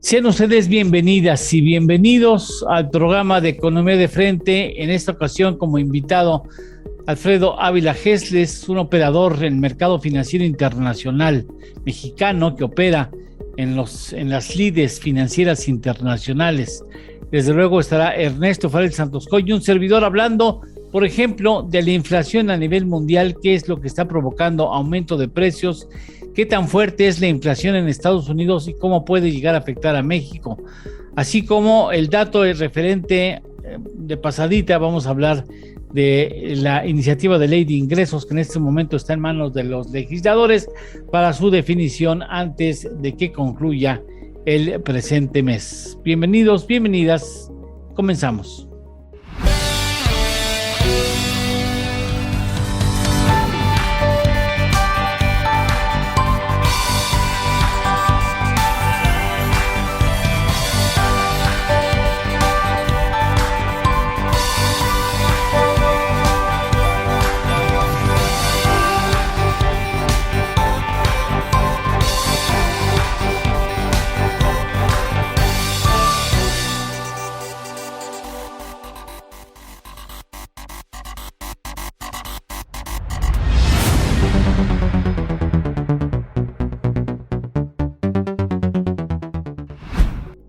Sean ustedes bienvenidas y bienvenidos al programa de Economía de Frente. En esta ocasión, como invitado, Alfredo Ávila Gesles, un operador en el mercado financiero internacional mexicano que opera en las lides financieras internacionales. Desde luego estará Ernesto Farel Santoscoy, un servidor hablando, por ejemplo, de la inflación a nivel mundial, qué es lo que está provocando aumento de precios, qué tan fuerte es la inflación en Estados Unidos y cómo puede llegar a afectar a México. Así como el dato es referente de pasadita, vamos a hablar de la iniciativa de ley de ingresos que en este momento está en manos de los legisladores para su definición antes de que concluya el presente mes. Bienvenidos, bienvenidas, comenzamos.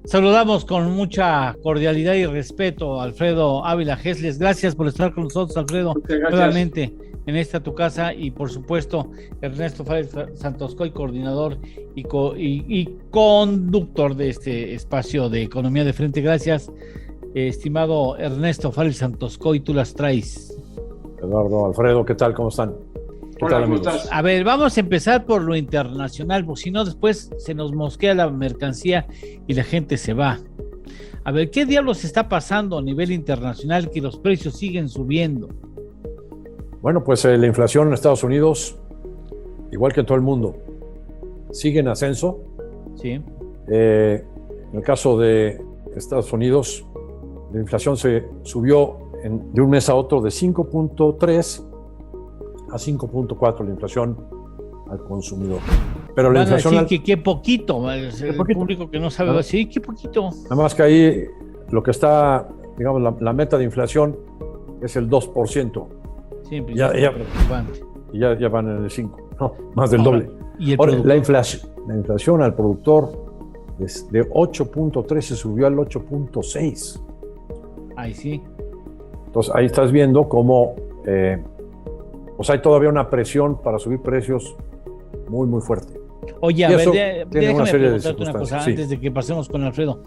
Saludamos con mucha cordialidad y respeto a Alfredo Ávila Gesles. Gracias por estar con nosotros, Alfredo, nuevamente en esta tu casa, y por supuesto Ernesto Farel Santoscoy, coordinador y conductor de este espacio de Economía de Frente. Gracias, estimado Ernesto Farel Santoscoy, tú las traes. Eduardo, Alfredo, ¿qué tal? ¿Cómo están? ¿Qué tal, amigos? A ver, vamos a empezar por lo internacional, porque si no después se nos mosquea la mercancía y la gente se va. A ver, ¿qué diablos está pasando a nivel internacional que los precios siguen subiendo? Bueno, pues la inflación en Estados Unidos, igual que en todo el mundo, sigue en ascenso. Sí. En el caso de Estados Unidos, la inflación se subió de un mes a otro de 5.3 a 5.4 la inflación al consumidor. Pero la inflación... Decir que qué poquito, el público que no sabe va a decir, qué poquito. Nada más que ahí lo que está, digamos, la meta de inflación es el 2%. Siempre ya preocupante. Y ya van en el 5%, no, más del doble. ¿Y el Ahora, la inflación al productor de 8.3 se subió al 8.6. Ahí sí. Entonces ahí estás viendo cómo pues hay todavía una presión para subir precios muy, muy fuerte. Oye, a ver, déjame preguntarte una cosa sí, antes de que pasemos con Alfredo.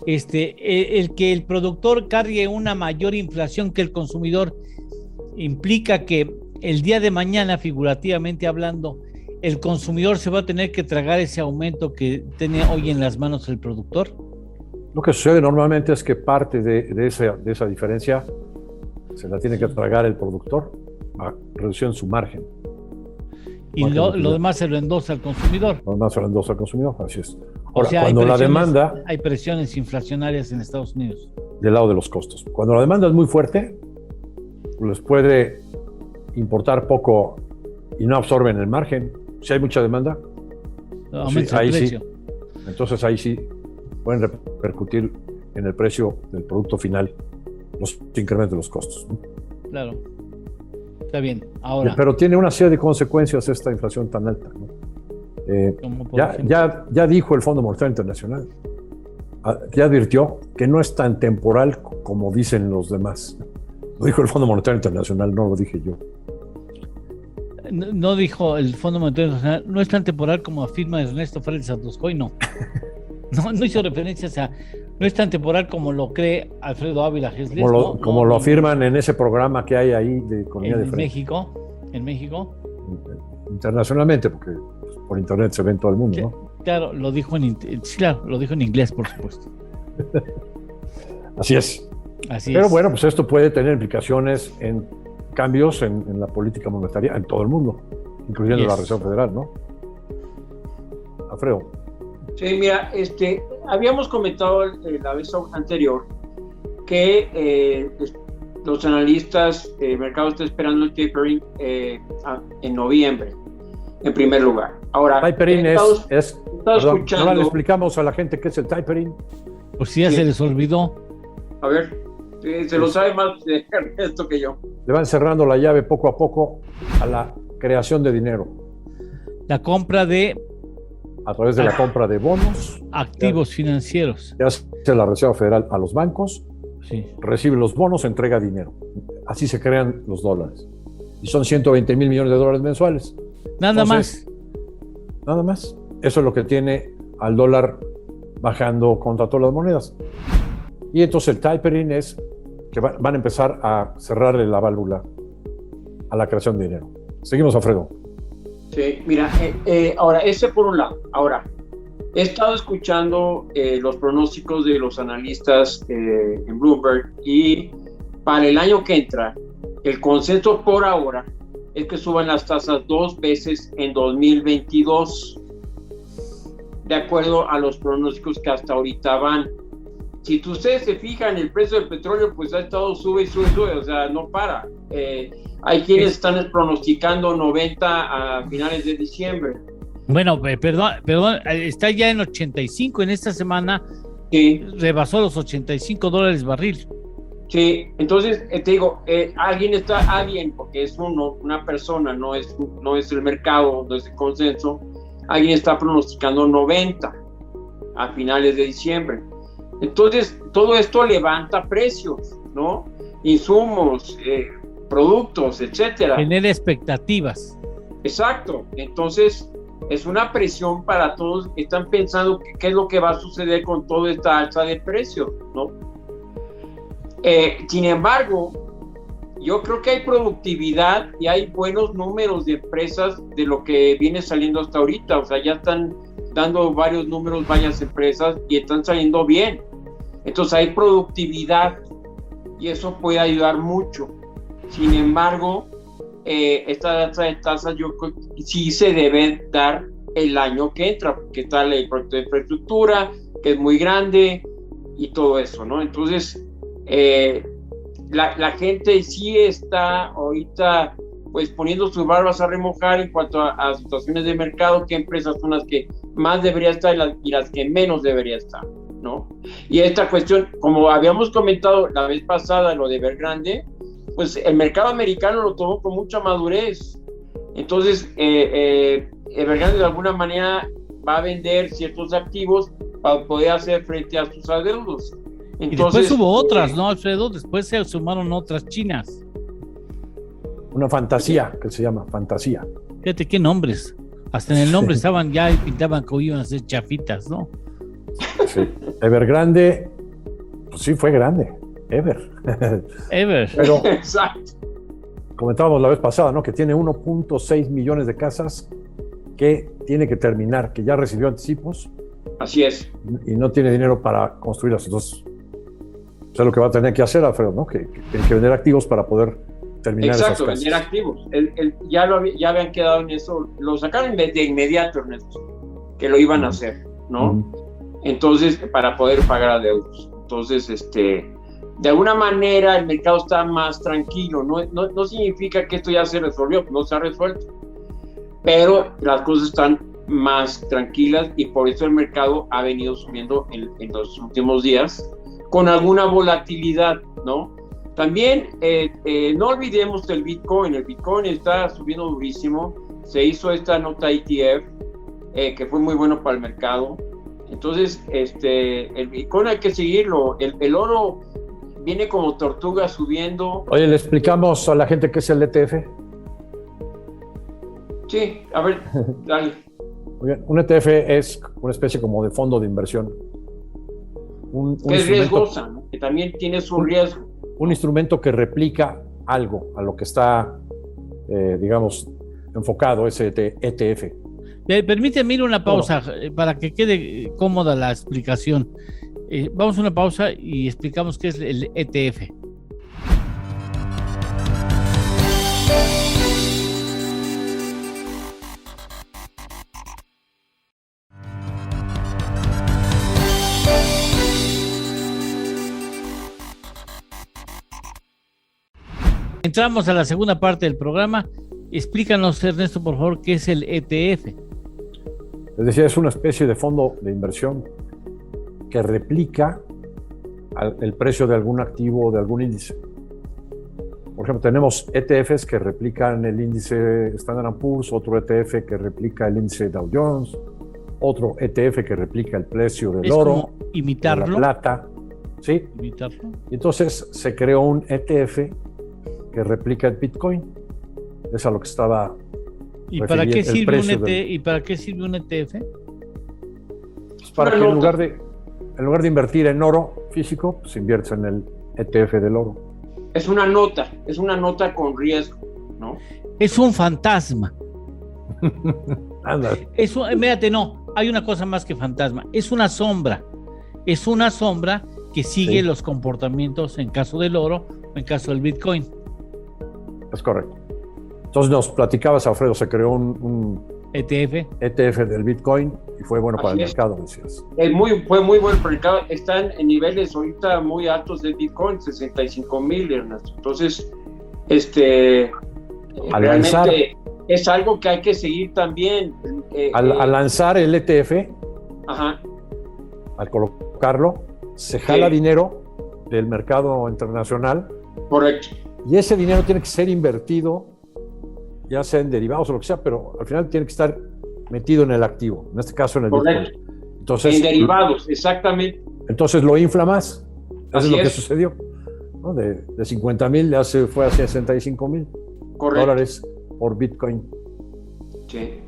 El que el productor cargue una mayor inflación que el consumidor implica que el día de mañana, figurativamente hablando, el consumidor se va a tener que tragar ese aumento que tiene hoy en las manos el productor. Lo que sucede normalmente es que parte de esa diferencia se la tiene que tragar el productor a reducción su margen. Y lo demás se lo endosa al consumidor. Lo demás se lo endosa al consumidor, así es. Ahora, o sea, cuando la demanda... Hay presiones inflacionarias en Estados Unidos. Del lado de los costos. Cuando la demanda es muy fuerte, les puede importar poco y no absorben el margen. Si hay mucha demanda, aumenta el precio. Sí. Entonces ahí sí pueden repercutir en el precio del producto final los incrementos de los costos, ¿no? Claro. Está bien. Ahora. Pero tiene una serie de consecuencias esta inflación tan alta, ¿no? Ya dijo el Fondo Monetario Internacional, ya advirtió que no es tan temporal como dicen los demás. Lo dijo el Fondo Monetario Internacional, no lo dije yo. No dijo el Fondo Monetario Internacional, no es tan temporal como afirma Ernesto Farel Santoscoy, no. No hizo referencias a... No es tan temporal como lo cree Alfredo Ávila Gesles. Como lo afirman en ese programa que hay ahí de Economía de Frente. En México. Internacionalmente, porque por internet se ve en todo el mundo, ¿no? Claro, lo dijo en inglés, por supuesto. Así es. Pero bueno, pues esto puede tener implicaciones en cambios en la política monetaria en todo el mundo, incluyendo la Reserva Federal, ¿no? Alfredo. Sí, mira, habíamos comentado la vez anterior que los analistas del mercado están esperando el tapering en noviembre, en primer lugar. Ahora, tapering es estaba Perdón, escuchando. ahora le explicamos a la gente qué es el tapering. Por si ya se les olvidó. A ver, se lo sabe más Ernesto que yo. Le van cerrando la llave poco a poco a la creación de dinero La compra de a través de la compra de bonos. activos financieros. Que hace la Reserva Federal a los bancos, Sí. recibe los bonos, entrega dinero. Así se crean los dólares. Y son 120 mil millones de dólares mensuales. Nada Entonces, nada más. Eso es lo que tiene al dólar bajando contra todas las monedas. Y entonces el tapering es que van a empezar a cerrarle la válvula a la creación de dinero. Seguimos, Alfredo. Sí, mira, ahora, ese por un lado. Ahora, he estado escuchando los pronósticos de los analistas en Bloomberg y para el año que entra, el consenso por ahora es que suban las tasas 2 veces en 2022, de acuerdo a los pronósticos que hasta ahorita van. Si ustedes se fijan, el precio del petróleo pues ha estado sube y sube, o sea, no para. Hay quienes están pronosticando 90 a finales de diciembre. Bueno, perdón, está ya en 85 en esta semana. Sí. Rebasó los $85 barril. Sí, entonces te digo, alguien, porque es una persona, no es el mercado, no es el consenso, alguien está pronosticando 90 a finales de diciembre. Entonces, todo esto levanta precios, ¿no? Insumos, productos, etcétera. Genera expectativas. Exacto. Entonces, es una presión para todos que están pensando qué es lo que va a suceder con toda esta alza de precios, ¿no? Sin embargo, yo creo que hay productividad y hay buenos números de empresas de lo que viene saliendo hasta ahorita. O sea, ya están dando varios números, varias empresas y están saliendo bien. Entonces hay productividad y eso puede ayudar mucho. Sin embargo, esta alza de tasas yo creo que sí se debe dar el año que entra, porque está el proyecto de infraestructura, que es muy grande y todo eso, ¿no? Entonces, la gente sí está ahorita pues poniendo sus barbas a remojar en cuanto a situaciones de mercado, qué empresas son las que más debería estar y las que menos debería estar, ¿no? Y esta cuestión, como habíamos comentado la vez pasada, lo de Evergrande, pues el mercado americano lo tomó con mucha madurez. Entonces, Evergrande de alguna manera va a vender ciertos activos para poder hacer frente a sus adeudos. Entonces, y después hubo otras, ¿no, Alfredo? Después se sumaron otras chinas. Una fantasía, que se llama fantasía. Fíjate qué nombres. Hasta en el nombre estaban ya y pintaban que iban a ser chafitas, ¿no? Sí. Evergrande, pues sí fue grande. Ever. Pero exacto. Comentábamos la vez pasada, ¿no? Que tiene 1.6 millones de casas que tiene que terminar, que ya recibió anticipos. Así es. Y no tiene dinero para construirlas. Entonces, es lo que va a tener que hacer, Alfredo, ¿no? Que tiene que vender activos para poder terminar exacto, esas casas. Vender activos. Ya habían quedado en eso. Lo sacaron de inmediato, Ernesto, que lo iban a hacer, ¿no? Entonces, para poder pagar adeudos. Entonces, de alguna manera el mercado está más tranquilo. No significa que esto ya se resolvió, no se ha resuelto. Pero las cosas están más tranquilas y por eso el mercado ha venido subiendo en los últimos días con alguna volatilidad, ¿no? También no olvidemos el Bitcoin está subiendo durísimo, se hizo esta nota ETF que fue muy bueno para el mercado. Entonces el Bitcoin hay que seguirlo, el oro viene como tortuga subiendo. Oye, ¿le explicamos a la gente qué es el ETF? Sí, a ver, dale. Muy bien. Un ETF es una especie como de fondo de inversión. Que es riesgosa, ¿no? Que también tiene su riesgo. Un instrumento que replica algo a lo que está, digamos, enfocado ese ETF. Permíteme ir una pausa para que quede cómoda la explicación. Vamos a una pausa y explicamos qué es el ETF. Entramos a la segunda parte del programa. Explícanos, Ernesto, por favor, qué es el ETF. Es decir, es una especie de fondo de inversión que replica el precio de algún activo o de algún índice. Por ejemplo, tenemos ETFs que replican el índice Standard & Poor's, otro ETF que replica el índice Dow Jones, otro ETF que replica el precio del oro, como imitarlo, de la plata. ¿Sí? Imitarlo. Y entonces se creó un ETF que replica el Bitcoin. Eso es a lo que estaba. ¿Y para qué sirve un ETF? ¿Y para qué sirve un ETF? Pues para que en lugar de invertir en oro físico, se invierta en el ETF del oro. Es una nota con riesgo, ¿no? Es un fantasma. Ándale. Mírate, no, hay una cosa más que fantasma. Es una sombra que sigue los comportamientos en caso del oro o en caso del Bitcoin. Es correcto. Entonces nos platicabas, Alfredo, se creó un ETF del Bitcoin y fue bueno para el mercado, decías. Fue muy bueno para el mercado. Están en niveles ahorita muy altos de Bitcoin, 65,000, Ernesto. Entonces, realmente es algo que hay que seguir también. Al lanzar el ETF, ajá, al colocarlo, se jala dinero del mercado internacional. Correcto. Y ese dinero tiene que ser invertido, ya sea en derivados o lo que sea, pero al final tiene que estar metido en el activo, en este caso en el Correcto. Bitcoin. Entonces, en derivados, exactamente. Entonces lo infla más. Eso es lo que es. sucedió, ¿no? De 50,000 ya se fue a 65,000 dólares por Bitcoin. Sí.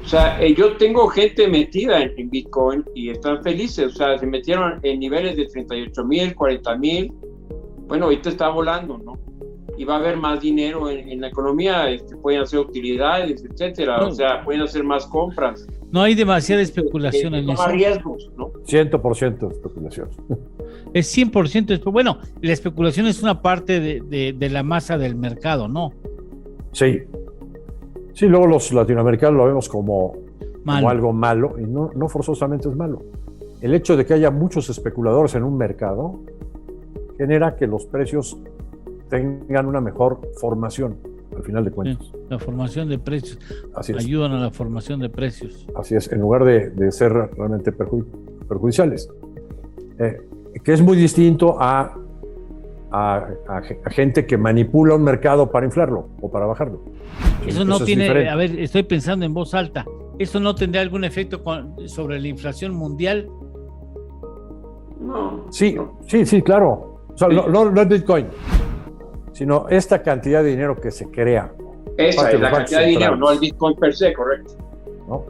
O sea, yo tengo gente metida en Bitcoin y están felices. O sea, se metieron en niveles de 38,000, 40,000. Bueno, ahorita está volando, ¿no? Y va a haber más dinero en la economía, pueden hacer utilidades, etcétera. No. O sea, pueden hacer más compras. No hay demasiada especulación en eso. Toma riesgos, ¿no? 100% de especulación. Es 100%. Bueno, la especulación es una parte de la masa del mercado, ¿no? Sí. Sí, luego los latinoamericanos lo vemos como algo malo, y no forzosamente es malo. El hecho de que haya muchos especuladores en un mercado genera que los precios tengan una mejor formación, al final de cuentas. Sí, la formación de precios. Así es. Ayudan a la formación de precios. Así es, en lugar de ser realmente perjudiciales. Que es muy distinto a gente que manipula un mercado para inflarlo o para bajarlo. Eso no es tiene, diferente. a ver, estoy pensando en voz alta. ¿Eso no tendrá algún efecto sobre la inflación mundial? No. Sí, claro. O sea, Sí. no el Bitcoin, sino esta cantidad de dinero que se crea. Esa es la cantidad de dinero, centrales, no el Bitcoin per se, correcto. ¿no?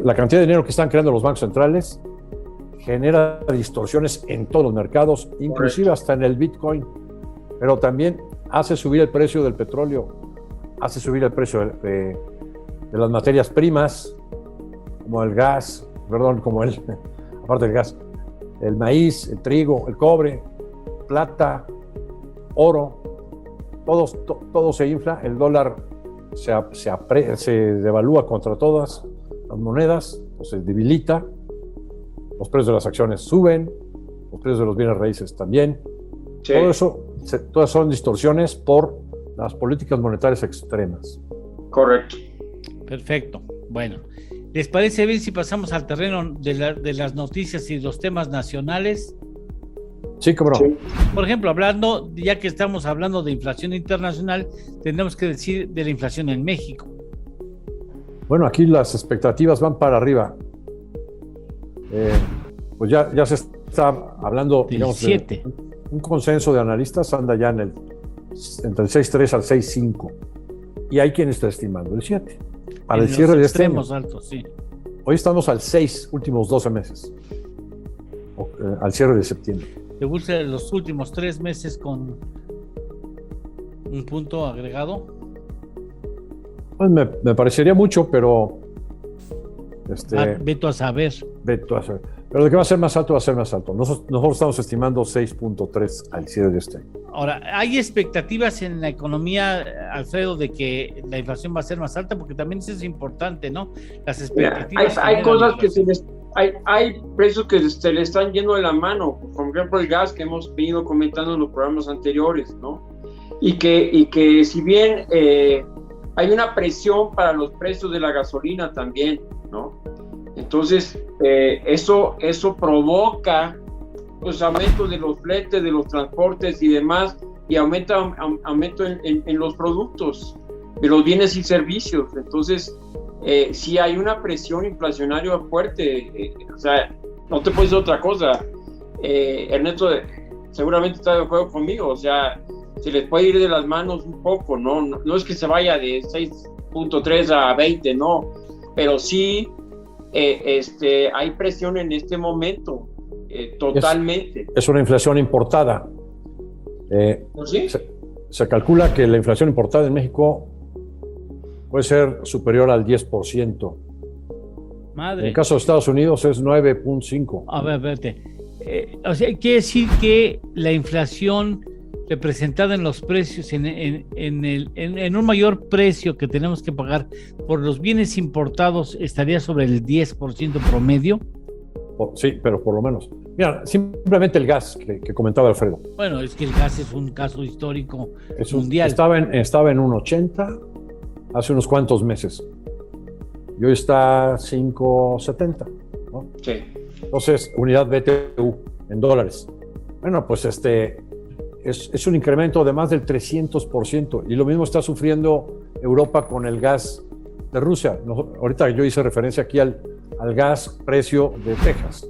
La cantidad de dinero que están creando los bancos centrales genera distorsiones en todos los mercados, inclusive hasta en el Bitcoin, pero también hace subir el precio del petróleo, hace subir el precio de las materias primas, como el gas, aparte del gas, el maíz, el trigo, el cobre, plata, oro, todo se infla, el dólar se devalúa contra todas las monedas, o se debilita, los precios de las acciones suben, los precios de los bienes raíces también. Sí. Todas son distorsiones por las políticas monetarias extremas. Correcto. Perfecto. Bueno, ¿les parece bien si pasamos al terreno de las noticias y los temas nacionales? Sí, cómo no. Sí. Por ejemplo, ya que estamos hablando de inflación internacional, tendremos que decir de la inflación en México. Bueno, aquí las expectativas van para arriba. Pues ya se está hablando, digamos, de un consenso de analistas anda ya entre el 6.3 al 6.5 y hay quien está estimando el 7 para el cierre de este año. Altos, sí. Hoy estamos al 6 últimos 12 meses, al cierre de septiembre. ¿Te gusta los últimos 3 meses con un punto agregado? Pues me parecería mucho, pero veto a saber. Pero de que va a ser más alto, va a ser más alto. Nosotros estamos estimando 6.3 al cierre de este año. Ahora, ¿hay expectativas en la economía, Alfredo, de que la inflación va a ser más alta? Porque también eso es importante, ¿no? Las expectativas. Hay cosas que hay precios que se le están yendo de la mano. Por ejemplo, el gas que hemos venido comentando en los programas anteriores, ¿no? Y que si bien hay una presión para los precios de la gasolina también, ¿no? Entonces, eso provoca pues aumento de los fletes, de los transportes y demás, y aumento en los productos, de los bienes y servicios. Entonces, sí hay una presión inflacionaria fuerte, o sea, no te puedes decir otra cosa. Ernesto seguramente está de acuerdo conmigo, o sea, se les puede ir de las manos un poco, no es que se vaya de 6.3 a 20, no, pero sí hay presión en este momento, totalmente. Es una inflación importada. ¿Sí? Se calcula que la inflación importada en México puede ser superior al 10%. Madre. En el caso de Estados Unidos es 9.5%. A ver, vete. O sea, quiere decir que la inflación representada en los precios, en un mayor precio que tenemos que pagar por los bienes importados, estaría sobre el 10% promedio. Sí, pero por lo menos. Mira, simplemente el gas que comentaba Alfredo. Bueno, es que el gas es un caso histórico mundial. Estaba en 1.80 hace unos cuantos meses. Y hoy está 5.70, ¿no? Sí. Entonces, unidad BTU en dólares. Bueno, pues es un incremento de más del 300%. Y lo mismo está sufriendo Europa con el gas de Rusia. Ahorita yo hice referencia aquí al gas precio de Texas.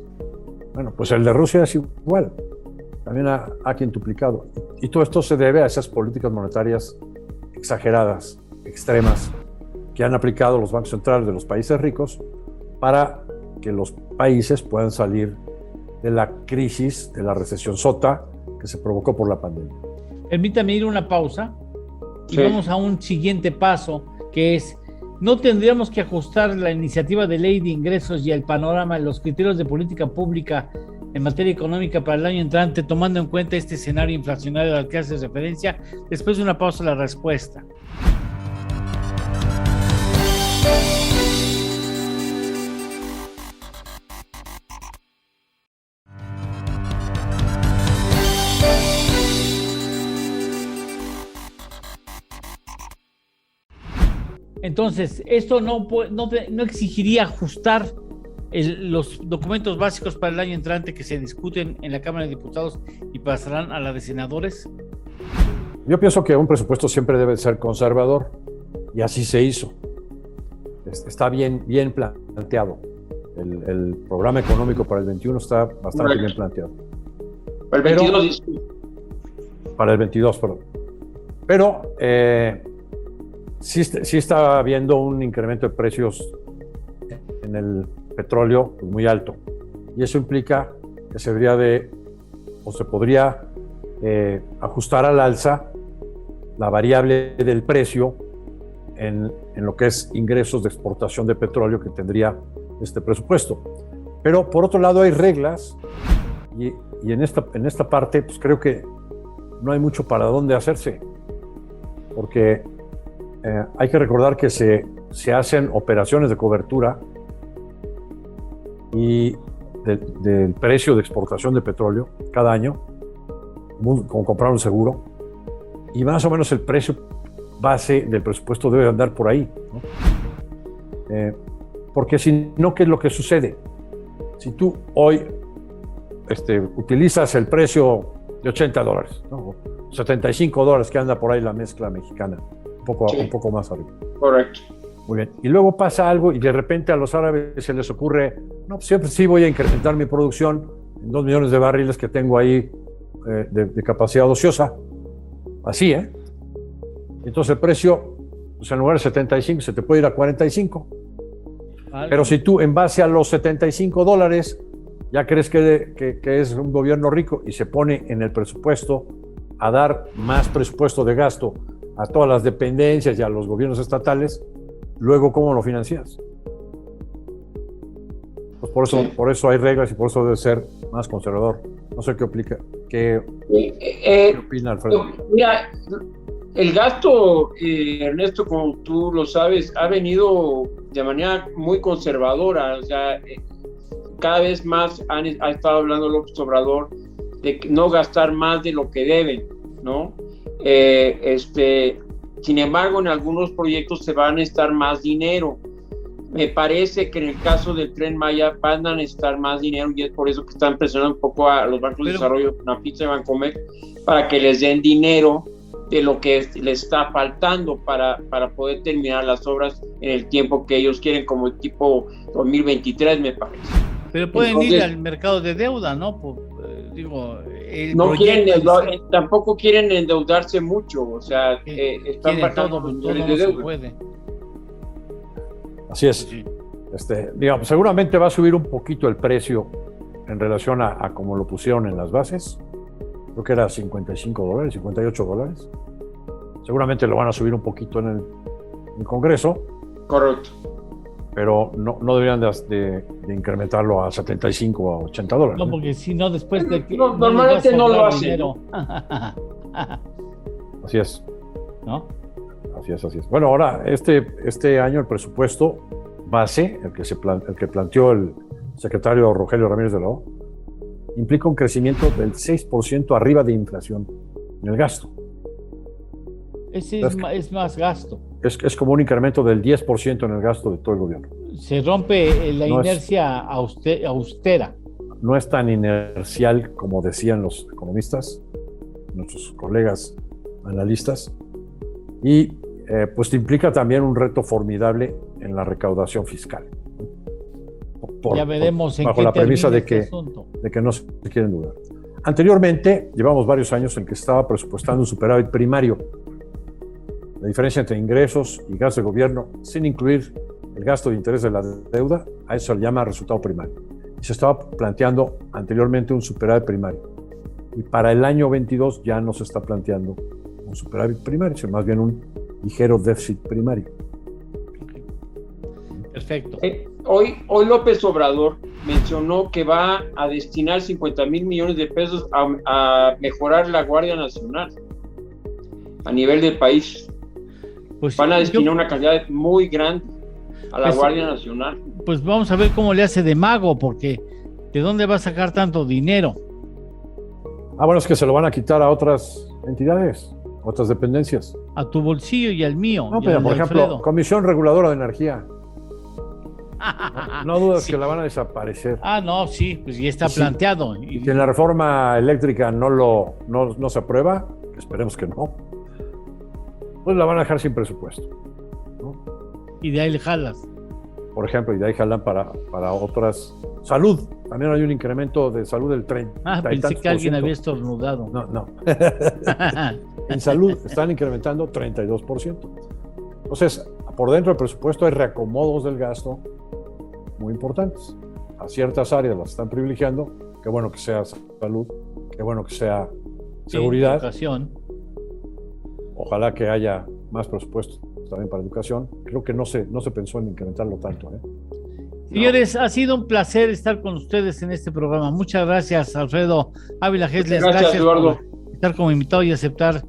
Bueno, pues el de Rusia es igual. También ha quintuplicado. Y todo esto se debe a esas políticas monetarias exageradas, extremas, que han aplicado los bancos centrales de los países ricos para que los países puedan salir de la crisis, de la recesión sota que se provocó por la pandemia. Permítame ir una pausa y Sí. vamos a un siguiente paso, que es: ¿no tendríamos que ajustar la iniciativa de ley de ingresos y el panorama, los criterios de política pública en materia económica para el año entrante, tomando en cuenta este escenario inflacionario al que haces referencia? Después de una pausa, la respuesta. Entonces, esto no exigiría ajustar los documentos básicos para el año entrante que se discuten en la Cámara de Diputados y pasarán a la de senadores. Yo pienso que un presupuesto siempre debe ser conservador, y así se hizo. Está bien planteado. El programa económico para el 21 está bastante bien planteado. Para el 22. Para el 22, perdón. Pero sí está habiendo un incremento de precios en el petróleo pues, muy alto. Y eso implica que se podría ajustar al alza la variable del precio en lo que es ingresos de exportación de petróleo que tendría este presupuesto. Pero por otro lado hay reglas y en esta parte pues creo que no hay mucho para dónde hacerse, porque hay que recordar que se hacen operaciones de cobertura y del precio de exportación de petróleo cada año, como comprar un seguro, y más o menos el precio base del presupuesto debe andar por ahí, ¿no? Porque si no, ¿qué es lo que sucede? Si tú hoy utilizas el precio de $80, ¿no? $75 que anda por ahí la mezcla mexicana, un poco más arriba. Correcto. Muy bien. Y luego pasa algo y de repente a los árabes se les ocurre, no, pues siempre sí voy a incrementar mi producción en 2 millones de barriles que tengo ahí de capacidad ociosa. Así, ¿eh? Entonces el precio, pues en lugar de 75 se te puede ir a 45. Vale. Pero si tú en base a los $75 ya crees que es un gobierno rico y se pone en el presupuesto a dar más presupuesto de gasto a todas las dependencias y a los gobiernos estatales, luego ¿cómo lo financias? Pues por eso hay reglas y por eso debe ser más conservador. No sé qué opina Alfredo. Mira, el gasto, Ernesto, como tú lo sabes, ha venido de manera muy conservadora. O sea, cada vez más ha estado hablando López Obrador de no gastar más de lo que deben, ¿no? Sin embargo, en algunos proyectos se va a necesitar más dinero. me parece que en el caso del Tren Maya van a necesitar más dinero y es por eso que están presionando un poco a los bancos de desarrollo, Nafixa y Bancomer, para que les den dinero de lo que les está faltando para poder terminar las obras en el tiempo que ellos quieren, como el tipo 2023, me parece. Pero pueden ir al mercado de deuda, ¿no? No quieren tampoco quieren endeudarse mucho, o sea, están pagando millones de deuda. Puede. Así es. Sí. Digamos, seguramente va a subir un poquito el precio en relación a como lo pusieron en las bases. Creo que era $55, $58. Seguramente lo van a subir un poquito en el Congreso. Correcto. Pero no deberían de incrementarlo a $75 o a $80. No, porque si no, después de que... normalmente no lo hacen. Así es. ¿No? Así es. Bueno, ahora, este año el presupuesto base, el que planteó el secretario Rogelio Ramírez de la O, implica un crecimiento del 6% arriba de inflación en el gasto. Ese es más gasto. Es como un incremento del 10% en el gasto de todo el gobierno. Se rompe la inercia austera. No es tan inercial como decían los economistas, nuestros colegas analistas, y pues implica también un reto formidable en la recaudación fiscal. Ya veremos bajo la premisa de que no se quieren dudar. Anteriormente, llevamos varios años en que estaba presupuestando un superávit primario. La diferencia entre ingresos y gasto de gobierno, sin incluir el gasto de interés de la deuda, a eso se le llama resultado primario. Y se estaba planteando anteriormente un superávit primario. Y para el año 22 ya no se está planteando un superávit primario, sino más bien un ligero déficit primario. Perfecto. Hoy López Obrador mencionó que va a destinar 50,000 millones de pesos a mejorar la Guardia Nacional a nivel del país. Pues van a destinar una cantidad muy grande a la Guardia Nacional. Pues vamos a ver cómo le hace de mago, porque ¿de dónde va a sacar tanto dinero? Bueno, es que se lo van a quitar a otras entidades, otras dependencias. A tu bolsillo y al mío. No, pero por ejemplo, Comisión Reguladora de Energía. No dudas que la van a desaparecer. No, sí, pues ya está planteado. Y que en la reforma eléctrica no se aprueba, esperemos que no, pues la van a dejar sin presupuesto, ¿no? Y de ahí le jalas. Por ejemplo, y de ahí jalan para otras. Salud, también hay un incremento de salud del 30%. Pensé que alguien había estornudado. No. En salud están incrementando 32%. Entonces, por dentro del presupuesto hay reacomodos del gasto muy importantes. A ciertas áreas las están privilegiando. Qué bueno que sea salud, qué bueno que sea seguridad. Educación. Ojalá que haya más presupuesto también para educación. Creo que no se pensó en incrementarlo tanto. Señores, ha sido un placer estar con ustedes en este programa. Muchas gracias, Alfredo Ávila Gesles. Gracias, Eduardo, por estar como invitado y aceptar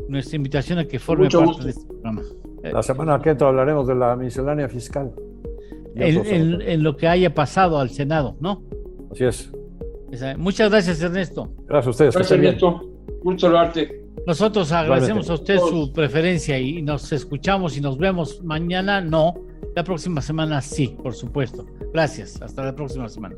nuestra invitación a que forme parte de este programa. La semana que entra hablaremos de la miscelánea fiscal. En lo que haya pasado al Senado, ¿no? Así es. Muchas gracias, Ernesto. Gracias a ustedes. Gracias, Ernesto. Mucho saludarte. Nosotros agradecemos a usted su preferencia y nos escuchamos y nos vemos mañana, no. La próxima semana sí, por supuesto. Gracias. Hasta la próxima semana.